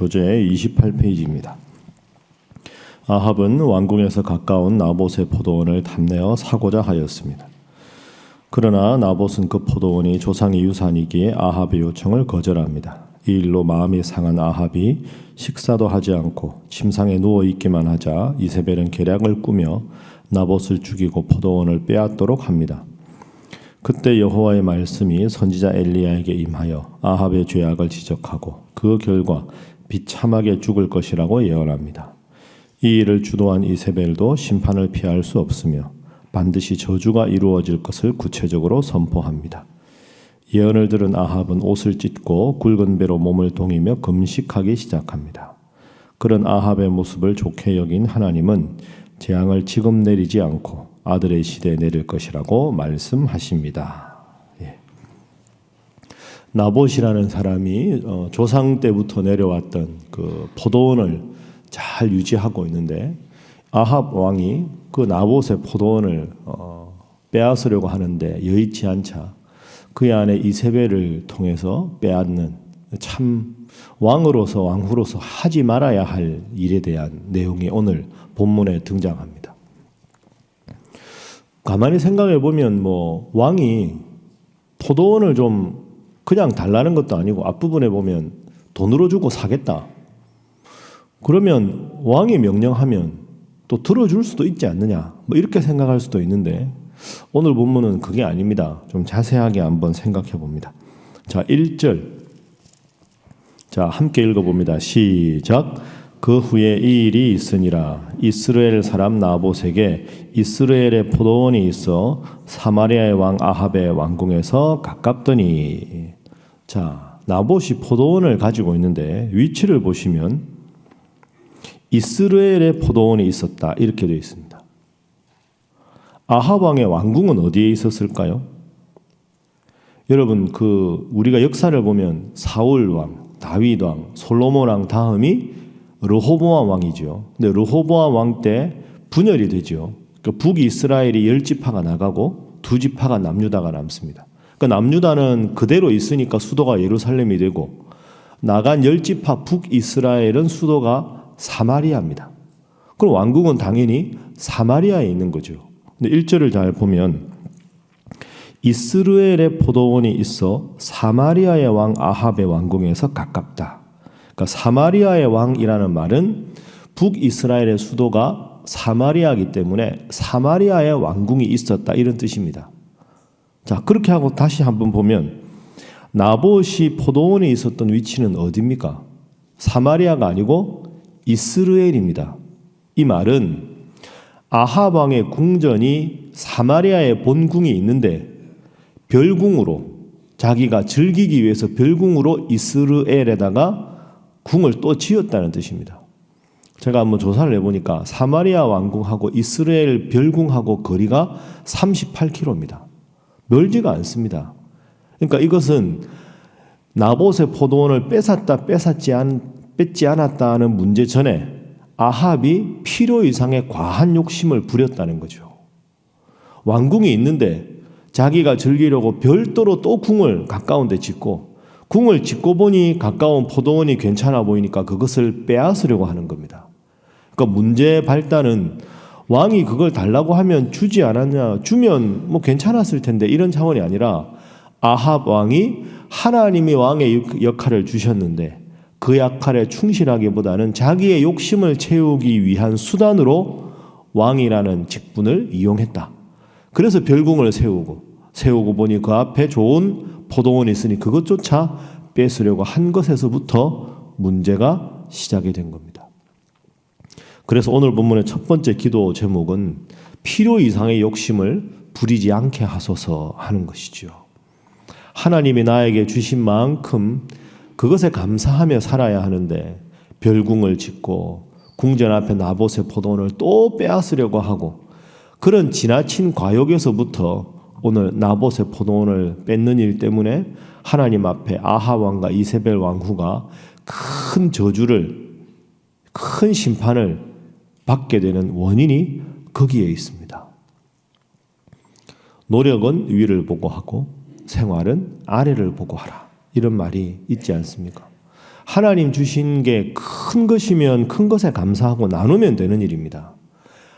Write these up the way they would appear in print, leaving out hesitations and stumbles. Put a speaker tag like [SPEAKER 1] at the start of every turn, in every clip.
[SPEAKER 1] 교재 28페이지입니다. 아합은 왕궁에서 가까운 나봇의 포도원을 탐내어 사고자 하였습니다. 그러나 나봇은 그 포도원이 조상의 유산이기에 아합의 요청을 거절합니다. 이 일로 마음이 상한 아합이 식사도 하지 않고 침상에 누워있기만 하자 이세벨은 계략을 꾸며 나봇을 죽이고 포도원을 빼앗도록 합니다. 그때 여호와의 말씀이 선지자 엘리야에게 임하여 아합의 죄악을 지적하고 그 결과 비참하게 죽을 것이라고 예언합니다. 이 일을 주도한 이세벨도 심판을 피할 수 없으며 반드시 저주가 이루어질 것을 구체적으로 선포합니다. 예언을 들은 아합은 옷을 찢고 굵은 배로 몸을 동이며 금식하기 시작합니다. 그런 아합의 모습을 좋게 여긴 하나님은 재앙을 지금 내리지 않고 아들의 시대에 내릴 것이라고 말씀하십니다. 나봇이라는 사람이 조상 때부터 내려왔던 그 포도원을 잘 유지하고 있는데 아합 왕이 그 나봇의 포도원을 빼앗으려고 하는데 여의치 않자 그의 아내 이세벨을 통해서 빼앗는 참 왕후로서 하지 말아야 할 일에 대한 내용이 오늘 본문에 등장합니다. 가만히 생각해 보면 왕이 포도원을 좀 그냥 달라는 것도 아니고 앞부분에 보면 돈으로 주고 사겠다. 그러면 왕이 명령하면 또 들어줄 수도 있지 않느냐. 이렇게 생각할 수도 있는데 오늘 본문은 그게 아닙니다. 좀 자세하게 한번 생각해 봅니다. 자, 1절. 자, 함께 읽어봅니다. 시작. 그 후에 이 일이 있으니라. 이스라엘 사람 나봇에게 이스라엘의 포도원이 있어 사마리아의 왕 아합의 왕궁에서 가깝더니. 자, 나봇이 포도원을 가지고 있는데 위치를 보시면 이스라엘의 포도원이 있었다 이렇게 되어 있습니다. 아합 왕의 왕궁은 어디에 있었을까요? 여러분 우리가 역사를 보면 사울 왕, 다윗 왕, 솔로몬 왕 다음이 르호보암 왕이죠. 근데 르호보암 왕 때 분열이 되죠. 그러니까 북이스라엘이 10지파가 나가고 2지파가 남유다가 남습니다. 그러니까 남유다는 그대로 있으니까 수도가 예루살렘이 되고 나간 10지파 북이스라엘은 수도가 사마리아입니다. 그럼 왕궁은 당연히 사마리아에 있는 거죠. 근데 1절을 잘 보면 이스라엘의 포도원이 있어 사마리아의 왕 아합의 왕궁에서 가깝다. 그러니까 사마리아의 왕이라는 말은 북이스라엘의 수도가 사마리아이기 때문에 사마리아의 왕궁이 있었다 이런 뜻입니다. 자, 그렇게 하고 다시 한번 보면 나봇이 포도원에 있었던 위치는 어디입니까? 사마리아가 아니고 이스라엘입니다. 이 말은 아합 왕의 궁전이 사마리아의 본궁이 있는데 별궁으로 자기가 즐기기 위해서 별궁으로 이스라엘에다가 궁을 또 지었다는 뜻입니다. 제가 한번 조사를 해보니까 사마리아 왕궁하고 이스라엘 별궁하고 거리가 38km입니다. 멀지가 않습니다. 그러니까 이것은 나봇의 포도원을 뺏지 않았다는 문제 전에 아합이 필요 이상의 과한 욕심을 부렸다는 거죠. 왕궁이 있는데 자기가 즐기려고 별도로 또 궁을 가까운 데 짓고 궁을 짓고 보니 가까운 포도원이 괜찮아 보이니까 그것을 빼앗으려고 하는 겁니다. 그러니까 문제의 발단은 왕이 그걸 달라고 하면 주지 않았냐, 주면 괜찮았을 텐데 이런 차원이 아니라 아합 왕이 하나님이 왕의 역할을 주셨는데 그 역할에 충실하기보다는 자기의 욕심을 채우기 위한 수단으로 왕이라는 직분을 이용했다. 그래서 별궁을 세우고 보니 그 앞에 좋은 포도원이 있으니 그것조차 뺏으려고 한 것에서부터 문제가 시작이 된 겁니다. 그래서 오늘 본문의 첫 번째 기도 제목은 필요 이상의 욕심을 부리지 않게 하소서 하는 것이죠. 하나님이 나에게 주신 만큼 그것에 감사하며 살아야 하는데 별궁을 짓고 궁전 앞에 나봇의 포도원을 또 빼앗으려고 하고 그런 지나친 과욕에서부터 오늘 나봇의 포도원을 뺏는 일 때문에 하나님 앞에 아합 왕과 이세벨 왕후가 큰 저주를, 큰 심판을 받게 되는 원인이 거기에 있습니다. 노력은 위를 보고 하고 생활은 아래를 보고 하라. 이런 말이 있지 않습니까? 하나님 주신 게 큰 것이면 큰 것에 감사하고 나누면 되는 일입니다.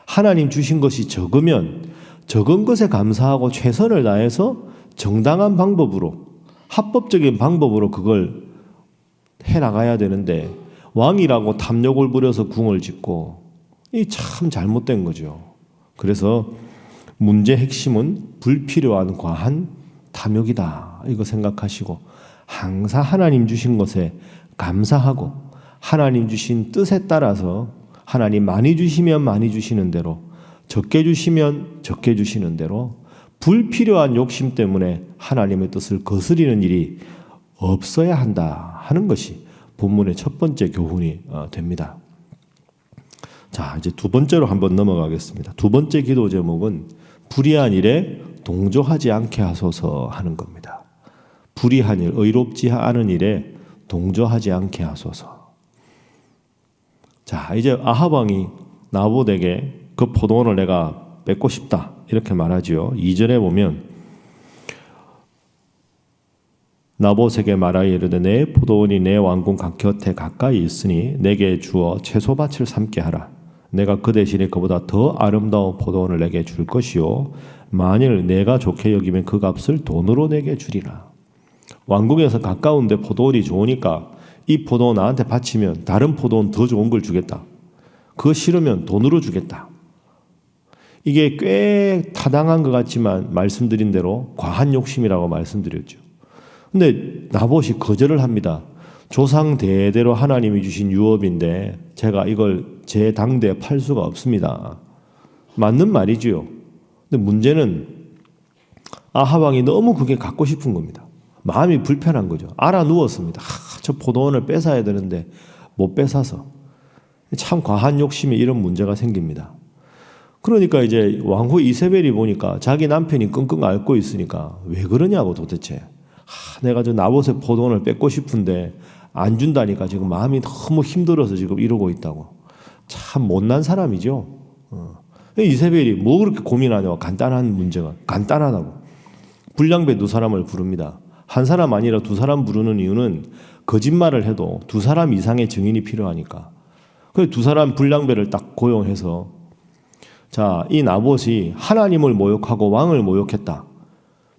[SPEAKER 1] 하나님 주신 것이 적으면 적은 것에 감사하고 최선을 다해서 정당한 방법으로, 합법적인 방법으로 그걸 해나가야 되는데, 왕이라고 탐욕을 부려서 궁을 짓고, 이 참 잘못된 거죠. 그래서 문제 핵심은 불필요한 과한 탐욕이다, 이거 생각하시고 항상 하나님 주신 것에 감사하고 하나님 주신 뜻에 따라서 하나님 많이 주시면 많이 주시는 대로, 적게 주시면 적게 주시는 대로 불필요한 욕심 때문에 하나님의 뜻을 거스리는 일이 없어야 한다 하는 것이 본문의 첫 번째 교훈이 됩니다. 자, 이제 두 번째로 한번 넘어가겠습니다. 두 번째 기도 제목은 불의한 일에 동조하지 않게 하소서 하는 겁니다. 불의한 일, 의롭지 않은 일에 동조하지 않게 하소서. 자, 이제 아합 왕이 나봇에게 그 포도원을 내가 뺏고 싶다 이렇게 말하지요. 2절에 보면 나봇에게 말하여 이르되 내 포도원이 내 왕궁 곁에 가까이 있으니 내게 주어 채소밭을 삼게 하라. 내가 그 대신에 그보다 더 아름다운 포도원을 내게 줄 것이요 만일 내가 좋게 여기면 그 값을 돈으로 내게 주리라. 왕궁에서 가까운데 포도원이 좋으니까 이 포도원 나한테 바치면 다른 포도원 더 좋은 걸 주겠다. 그거 싫으면 돈으로 주겠다. 이게 꽤 타당한 것 같지만 말씀드린 대로 과한 욕심이라고 말씀드렸죠. 근데 나봇이 거절을 합니다. 조상 대대로 하나님이 주신 유업인데 제가 이걸 제 당대에 팔 수가 없습니다. 맞는 말이지요. 근데 문제는 아합 왕이 너무 그게 갖고 싶은 겁니다. 마음이 불편한 거죠. 알아 누웠습니다. 저 포도원을 뺏어야 되는데 못 뺏어서. 참 과한 욕심에 이런 문제가 생깁니다. 그러니까 이제 왕후 이세벨이 보니까 자기 남편이 끙끙 앓고 있으니까 왜 그러냐고 도대체. 내가 저 나봇의 포도원을 뺏고 싶은데 안 준다니까 지금 마음이 너무 힘들어서 지금 이러고 있다고. 참 못난 사람이죠. 이세벨이 뭐 그렇게 고민하냐고. 간단한 문제가. 간단하다고. 불량배 두 사람을 부릅니다. 한 사람 아니라 두 사람 부르는 이유는 거짓말을 해도 두 사람 이상의 증인이 필요하니까. 그래서 두 사람 불량배를 딱 고용해서 자, 이 나봇이 하나님을 모욕하고 왕을 모욕했다.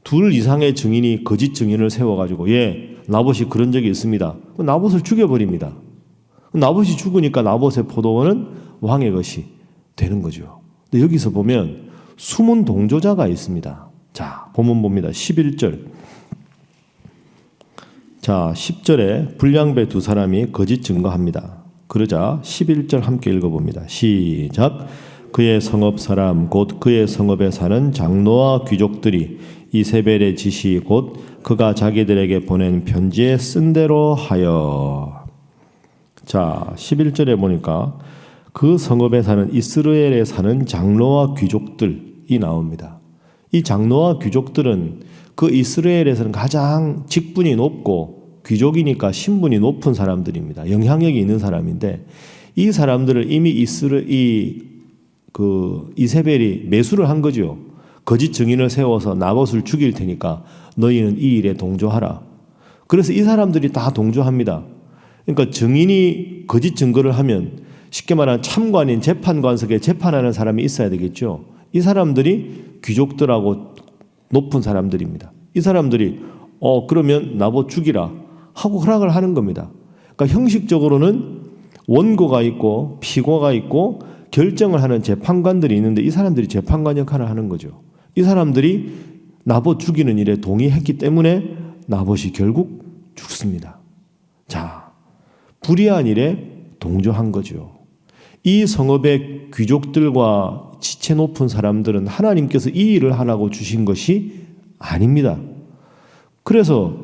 [SPEAKER 1] 둘 이상의 증인이 거짓 증인을 세워가지고 나봇이 그런 적이 있습니다. 나봇을 죽여버립니다. 나봇이 죽으니까 나봇의 포도원은 왕의 것이 되는 거죠. 근데 여기서 보면 숨은 동조자가 있습니다. 자, 본문 봅니다. 11절. 자, 10절에 불량배 두 사람이 거짓 증거합니다. 그러자 11절 함께 읽어봅니다. 시작. 그의 성읍 사람 곧 그의 성읍에 사는 장로와 귀족들이 이세벨의 지시 곧 그가 자기들에게 보낸 편지에 쓴 대로 하여. 자, 11절에 보니까 그 성읍에 사는 이스라엘에 사는 장로와 귀족들이 나옵니다. 이 장로와 귀족들은 그 이스라엘에서는 가장 직분이 높고 귀족이니까 신분이 높은 사람들입니다. 영향력이 있는 사람인데 이 사람들을 이미 이세벨이 매수를 한 거죠. 거짓 증인을 세워서 나봇을 죽일 테니까 너희는 이 일에 동조하라. 그래서 이 사람들이 다 동조합니다. 그러니까 증인이 거짓 증거를 하면 쉽게 말하면 참관인 재판관석에 재판하는 사람이 있어야 되겠죠. 이 사람들이 귀족들하고 높은 사람들입니다. 이 사람들이 그러면 나봇 죽이라 하고 허락을 하는 겁니다. 그러니까 형식적으로는 원고가 있고 피고가 있고 결정을 하는 재판관들이 있는데 이 사람들이 재판관 역할을 하는 거죠. 이 사람들이 나봇 죽이는 일에 동의했기 때문에 나봇이 결국 죽습니다. 자, 불의한 일에 동조한 거죠. 이 성읍의 귀족들과 지체 높은 사람들은 하나님께서 이 일을 하라고 주신 것이 아닙니다. 그래서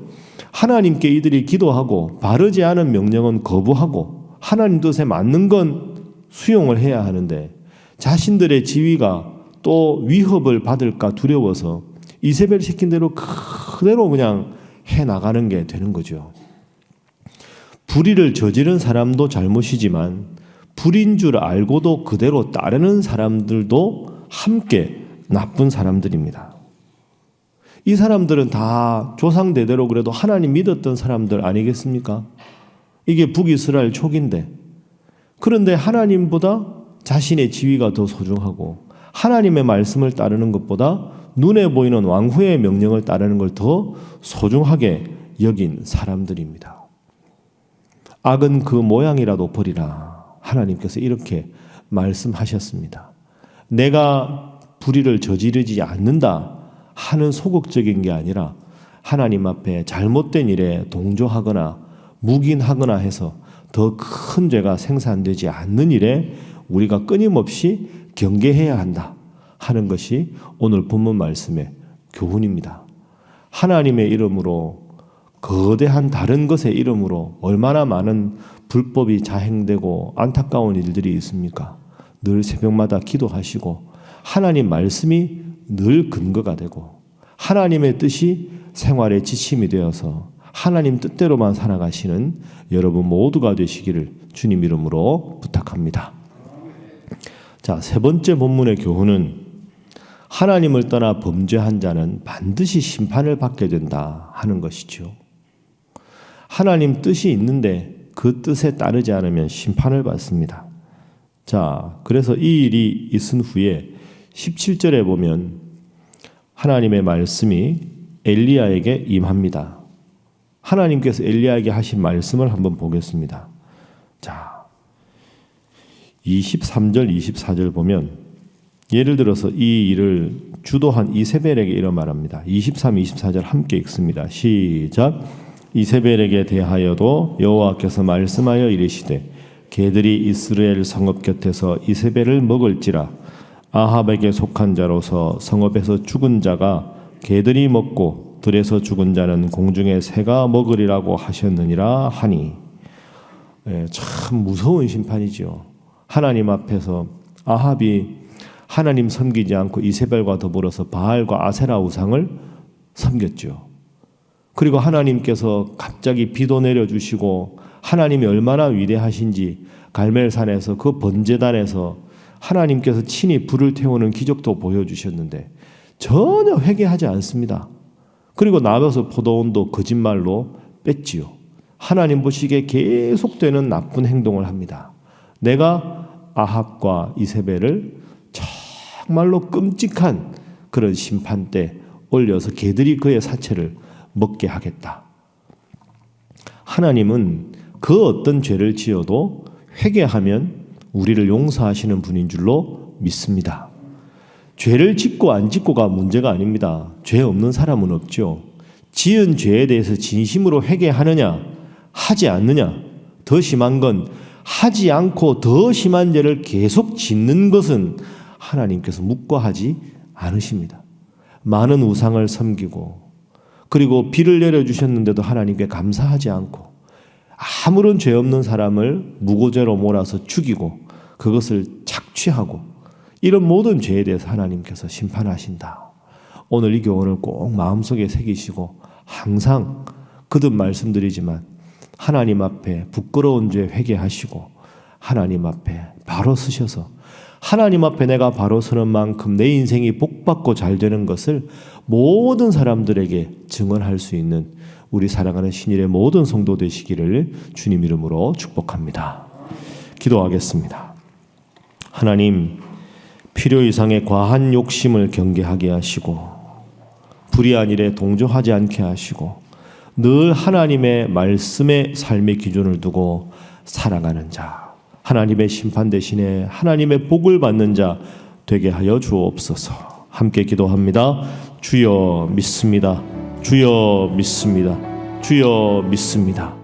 [SPEAKER 1] 하나님께 이들이 기도하고 바르지 않은 명령은 거부하고 하나님 뜻에 맞는 건 수용을 해야 하는데 자신들의 지위가 또 위협을 받을까 두려워서 이세벨 시킨 대로 그대로 그냥 해나가는 게 되는 거죠. 불의를 저지른 사람도 잘못이지만 불인 줄 알고도 그대로 따르는 사람들도 함께 나쁜 사람들입니다. 이 사람들은 다 조상대대로 그래도 하나님 믿었던 사람들 아니겠습니까? 이게 북이스라엘 촉인데, 그런데 하나님보다 자신의 지위가 더 소중하고 하나님의 말씀을 따르는 것보다 눈에 보이는 왕후의 명령을 따르는 걸 더 소중하게 여긴 사람들입니다. 악은 그 모양이라도 버리라. 하나님께서 이렇게 말씀하셨습니다. 내가 불의를 저지르지 않는다 하는 소극적인 게 아니라 하나님 앞에 잘못된 일에 동조하거나 묵인하거나 해서 더 큰 죄가 생산되지 않는 일에 우리가 끊임없이 경계해야 한다 하는 것이 오늘 본문 말씀의 교훈입니다. 하나님의 이름으로, 거대한 다른 것의 이름으로 얼마나 많은 불법이 자행되고 안타까운 일들이 있습니까? 늘 새벽마다 기도하시고 하나님 말씀이 늘 근거가 되고 하나님의 뜻이 생활의 지침이 되어서 하나님 뜻대로만 살아가시는 여러분 모두가 되시기를 주님 이름으로 부탁합니다. 자, 세 번째 본문의 교훈은 하나님을 떠나 범죄한 자는 반드시 심판을 받게 된다 하는 것이죠. 하나님 뜻이 있는데 그 뜻에 따르지 않으면 심판을 받습니다. 자, 그래서 이 일이 있은 후에 17절에 보면 하나님의 말씀이 엘리야에게 임합니다. 하나님께서 엘리야에게 하신 말씀을 한번 보겠습니다. 자, 23절, 24절 보면 예를 들어서 이 일을 주도한 이세벨에게 이런 말합니다. 23, 24절 함께 읽습니다. 시작. 이세벨에게 대하여도 여호와께서 말씀하여 이르시되 개들이 이스라엘 성읍 곁에서 이세벨을 먹을지라. 아합에게 속한 자로서 성읍에서 죽은 자가 개들이 먹고 들에서 죽은 자는 공중의 새가 먹으리라고 하셨느니라 하니. 참 무서운 심판이죠. 하나님 앞에서 아합이 하나님 섬기지 않고 이세벨과 더불어서 바알과 아세라 우상을 섬겼죠. 그리고 하나님께서 갑자기 비도 내려주시고 하나님이 얼마나 위대하신지 갈멜산에서 그 번제단에서 하나님께서 친히 불을 태우는 기적도 보여주셨는데 전혀 회개하지 않습니다. 그리고 나와서 포도원도 거짓말로 뺐지요. 하나님 보시기에 계속되는 나쁜 행동을 합니다. 내가 아합과 이세벨을 정말로 끔찍한 그런 심판 때 올려서 개들이 그의 사체를 먹게 하겠다. 하나님은 그 어떤 죄를 지어도 회개하면 우리를 용서하시는 분인 줄로 믿습니다. 죄를 짓고 안 짓고가 문제가 아닙니다. 죄 없는 사람은 없죠. 지은 죄에 대해서 진심으로 회개하느냐 하지 않느냐, 더 심한 건 하지 않고 더 심한 죄를 계속 짓는 것은 하나님께서 묵과하지 않으십니다. 많은 우상을 섬기고 그리고 비를 내려주셨는데도 하나님께 감사하지 않고 아무런 죄 없는 사람을 무고죄로 몰아서 죽이고 그것을 착취하고 이런 모든 죄에 대해서 하나님께서 심판하신다. 오늘 이 교훈을 꼭 마음속에 새기시고 항상 거듭 말씀드리지만 하나님 앞에 부끄러운 죄 회개하시고 하나님 앞에 바로 서셔서 하나님 앞에 내가 바로 서는 만큼 내 인생이 복받고 잘 되는 것을 모든 사람들에게 증언할 수 있는 우리 사랑하는 신일의 모든 성도 되시기를 주님 이름으로 축복합니다. 기도하겠습니다. 하나님, 필요 이상의 과한 욕심을 경계하게 하시고 불의한 일에 동조하지 않게 하시고 늘 하나님의 말씀의 삶의 기준을 두고 살아가는 자, 하나님의 심판 대신에 하나님의 복을 받는 자 되게 하여 주옵소서. 함께 기도합니다. 주여 믿습니다. 주여 믿습니다. 주여 믿습니다.